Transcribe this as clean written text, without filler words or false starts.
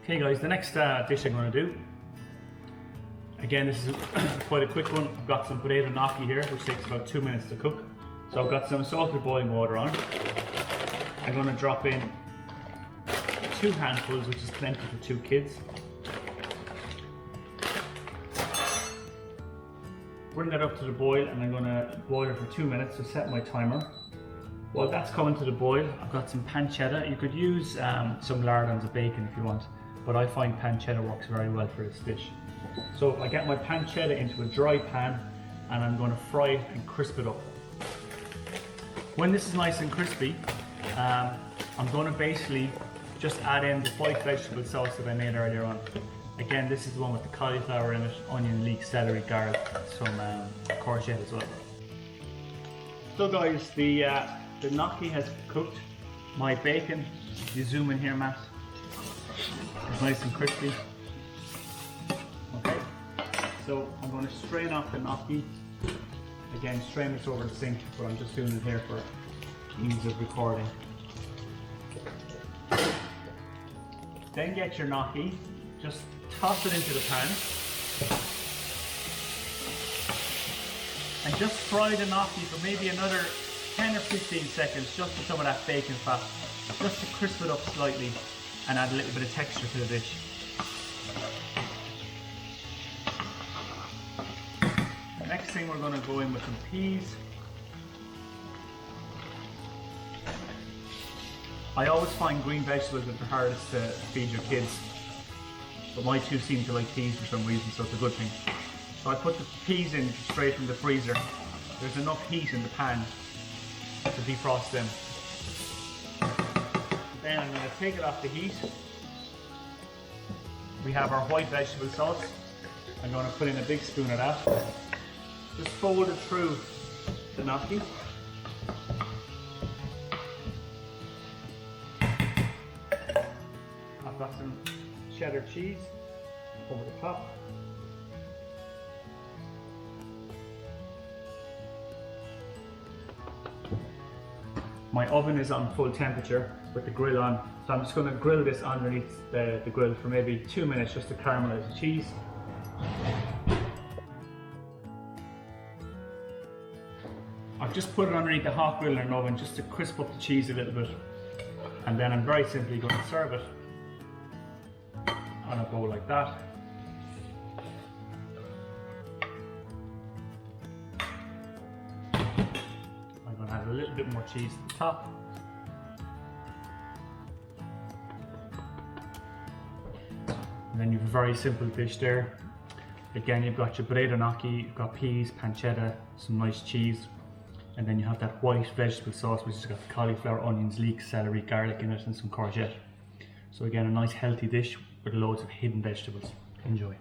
Okay guys, the next dish I'm going to do, again this is quite a quick one. I've got some potato gnocchi here, which takes about 2 minutes to cook. So I've got some salted boiling water on. I'm going to drop in 2 handfuls, which is plenty for 2 kids. Bring that up to the boil, and I'm going to boil it for 2 minutes to set my timer. While that's coming to the boil, I've got some pancetta. You could use some lardons of bacon if you want, but I find pancetta works very well for this dish. So I get my pancetta into a dry pan, and I'm going to fry it and crisp it up. When this is nice and crispy, I'm going to basically just add in the white vegetable sauce that I made earlier on. Again, this is the one with the cauliflower in it, onion, leek, celery, garlic, some courgette as well. So guys, the gnocchi has cooked. My bacon, you zoom in here, Matt, it's nice and crispy. Okay, so I'm going to strain off the gnocchi. Again, strain this over the sink, but I'm just doing it here for ease of recording. Then get your gnocchi, just toss it into the pan, and just fry the gnocchi for maybe another 10 or 15 seconds, just for some of that bacon fat, just to crisp it up slightly and add a little bit of texture to the dish. The next thing, we're going to go in with some peas. I always find green vegetables are the hardest to feed your kids, but my 2 seem to like peas for some reason, so it's a good thing. So I put the peas in straight from the freezer. There's enough heat in the pan to defrost them. Then I'm going to take it off the heat. We have our white vegetable sauce. I'm going to put in a big spoon of that. Just fold it through the gnocchi. I've got some cheddar cheese over the top. My oven is on full temperature with the grill on, so I'm just going to grill this underneath the grill for maybe 2 minutes just to caramelize the cheese. I've just put it underneath the hot grill in an oven just to crisp up the cheese a little bit, and then I'm very simply going to serve it on a bowl like that. I'm going to add a little bit more cheese at the top. And then you have a very simple dish there. Again, you've got your potato gnocchi, you've got peas, pancetta, some nice cheese, and then you have that white vegetable sauce which has got cauliflower, onions, leek, celery, garlic in it, and some courgette. So again, a nice healthy dish with loads of hidden vegetables. Enjoy.